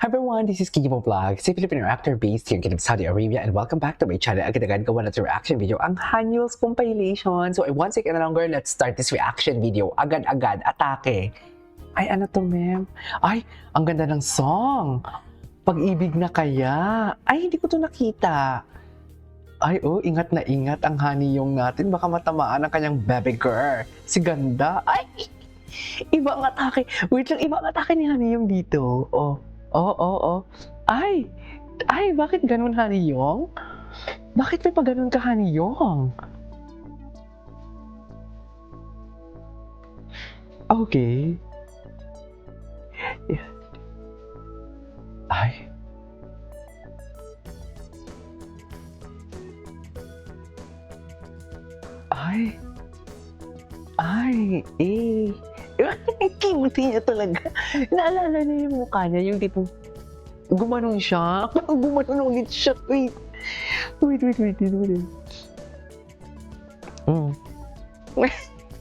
Hi everyone, this is Kikibo Vlog, si Filipino actor based here in Saudi Arabia, and welcome back to my channel. Agad-agad gawa na ito reaction video, ang Hanyul's compilation. So, one second na longer, let's start this reaction video. Agad-agad, atake. Ay, ano to, ma'am? Ay, ang ganda ng song. Pag-ibig na kaya. Ay, hindi ko to nakita. Ay, oh, ingat na ingat ang Hanyong natin. Baka matamaan ang kanyang baby girl. Si ganda. Ay, iba ang atake. Wait lang, iba ang atake ni Hanyong dito. Oh. Oh. Ay, bakit ganun, Hanyong? Bakit may pa ganun ka, Hanyong? Okay. Yeah. Ay. Kimuti niya talaga. Naalala niya yung mukha niya, yung tipong gumanon siya. Gumanon ulit siya. Wait.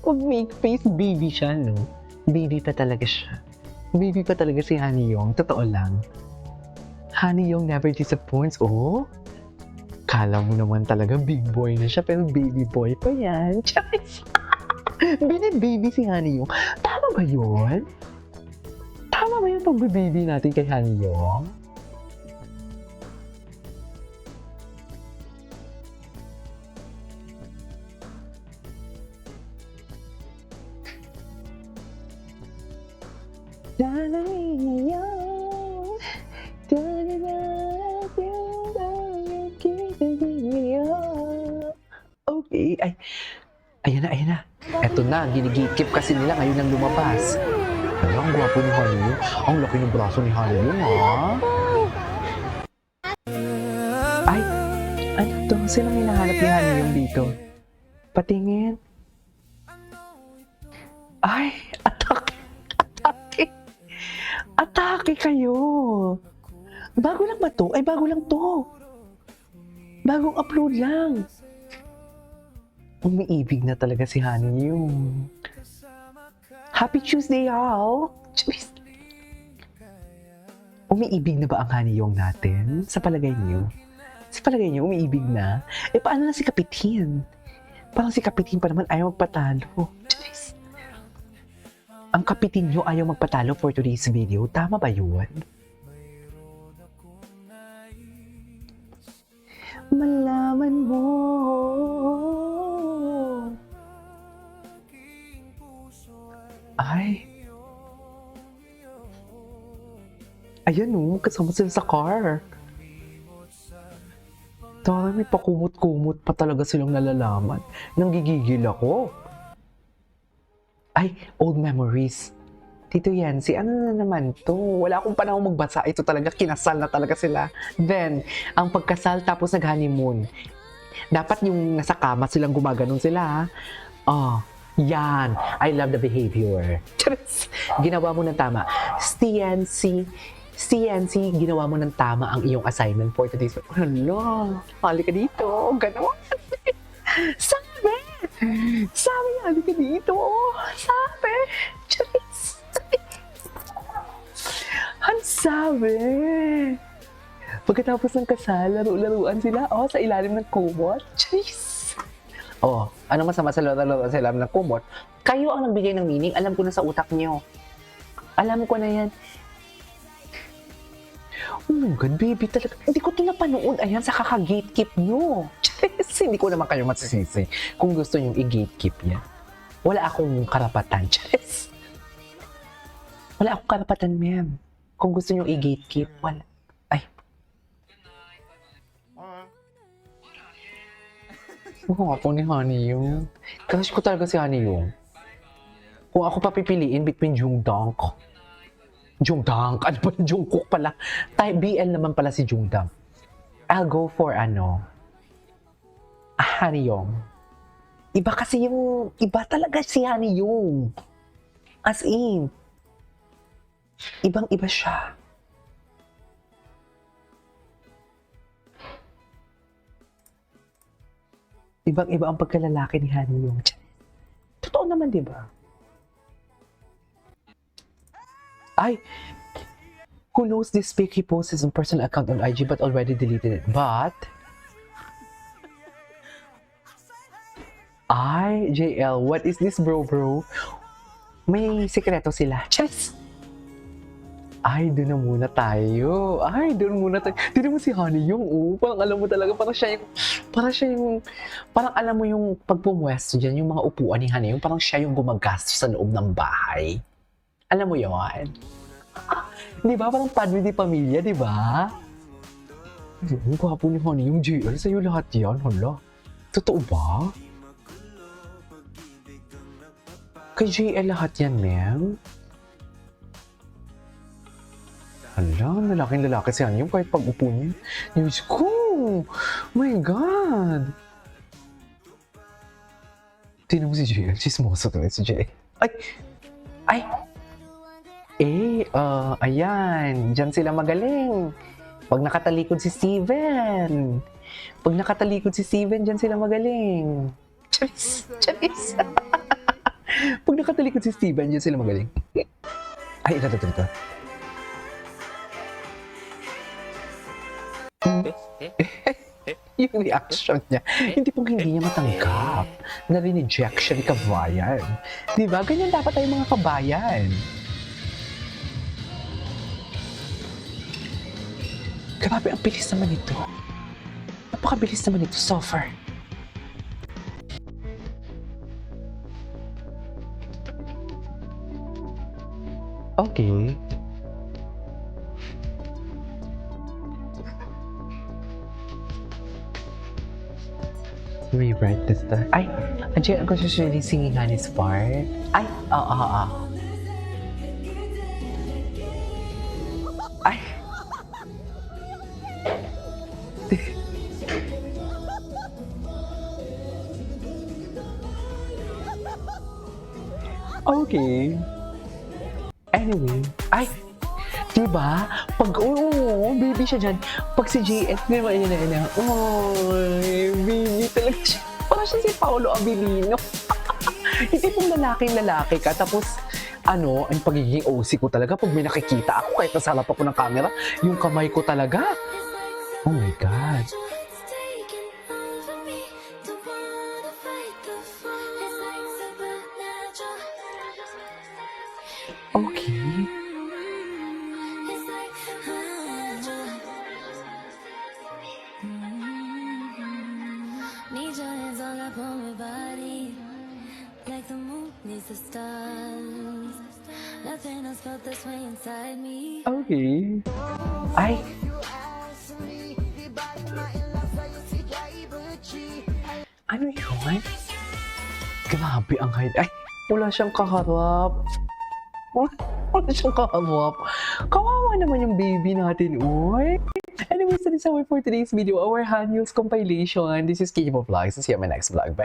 Mag-make face, baby siya, no? Baby pa talaga siya. Baby pa talaga si Hanyong. Totoo lang. Hanyong never disappoints. Oh, kala mo naman talaga big boy na siya, pero baby boy pa yan. Bini-baby si Hanyong. Tama ba yun? Tama ba yung pag-baby natin kay Hanyong? Okay, ay, ayan na. Eto na, ginigikip kasi nila ngayon ang lumabas. Ay, ang gwapo ni Hanyong. Ang laki ng braso ni Hanyong, ha? Ay, ano to? Sinong hinahanap ni Hanyong dito? Patingin. Ay, atake kayo. Bago lang ba to? Ay, bago lang to. Bagong upload lang. Umiibig na talaga si Hanyong. Happy Tuesday, y'all! Umiibig na ba ang Hanyong natin? Sa palagay niyo? Sa palagay niyo, umiibig na? Eh, paano na si Kapitin? Parang si Kapitin pa naman ayaw magpatalo. Ang Kapitin niyo ayaw magpatalo for today's video. Tama ba yun? Malaman mo. Ay. Ayan o, kasama sila sa car. Tara, may pakumot-kumot pa talaga silang nalalaman. Nanggigigil ako. Ay, old memories. Tito Yancy, ano na naman to? Wala akong panahon magbasa. Ito talaga, kinasal na talaga sila. Then, ang pagkasal tapos nag-honeymoon. Dapat yung nasa kama silang gumaganon sila, ha? Oh, yan. I love the behavior. Charis! Ginawa mo ng tama. CNC, ginawa mo ng tama ang iyong assignment for today's... Hala, halika dito. Ganon. Sabi, halika dito. Sabi. Charis. Ang sabi. Pagkatapos ng kasal, laro-laruan sila, sa ilalim ng kumot. Jeez! Ano masama sa laro-laruan sa ilalim ng kumot? Kayo ang nagbigay ng meaning, alam ko na sa utak niyo. Alam ko na yan. Oh my God, baby, talaga. Hindi ko ito napanood. Ayan, sa kaka-gatekeep nyo. Jeez! Hindi ko naman kayo masisisi kung gusto nyo i-gatekeep yan. Wala akong karapatan. Jeez! Wala akong karapatan, ma'am. Kung gusto nyo i-gatekeep, wala. Ay. Mukha po ni Hanyong. Crush ko talaga si Hanyong. Kung ako papipiliin between Jungdang. Ano ba yung Jungkook pala? BL naman pala si Jungdang. I'll go for Hanyong. Iba kasi iba talaga si Hanyong. As in, ibang-iba siya. Ibang-iba ang pagkalalaki ni Hanyong. Totoo naman, di ba? Ay! Who knows this fake he posts his own personal account on IG but already deleted it. But JL, what is this bro? May sikreto sila. Chess! Ay, doon na muna tayo. Tignan mo si Honey yung, parang alam mo talaga, parang alam mo yung pagpumwesto dyan, yung mga upuan ni Honey, yung parang siya yung gumagastos sa loob ng bahay. Alam mo yun? Di ba? Parang padre di pamilya, di ba? Ang gwapo ni Honey, yung JL, sa'yo lahat yan, hala. Totoo ba? Kay JL lahat yan, ma'am? Hala, lalaking-lalaki si Honey, kahit pag-upo niya. Diyos ko! My God! Tingnan mo si JL, chismoso talaga si JL. Ayan, dyan sila magaling. Pag nakatalikod si Steven, dyan sila magaling. Charis. Pag nakatalikod si Steven, dyan sila magaling. Ay, ito. Yung reaction niya, hindi niya matanggap na rin-reject siya ni kabayan. Diba? Ganyan dapat tayo mga kabayan. Grabe, ang bilis naman ito. Napakabilis naman ito so far. Okay. Rewrite this time. Ay, andiyan ako siya singing Honey's part. Ay, Ay. Okay. Anyway, diba? Pag, baby siya dyan. Pag si JS, diba, baby talaga siya. Parang siya si Paolo Abilino. Hindi pong lalaki ka, tapos, ang pagiging OC ko talaga, pag may nakikita ako, kahit nasa harap ako ng camera, yung kamay ko talaga. Oh my God. Okay. Need your hands all up on my body, like the moon needs the stars. Nothing else felt this way inside me. Okay. Ay. Ano yun? Grabe ang height. Ay, wala siyang kaharap. Wala siyang kaharap. Kawawa naman yung baby natin, uy. Anyways, that is our for today's video, our Hanyul's compilation. This is Kimo Vlogs. See you on my next vlog. Bye.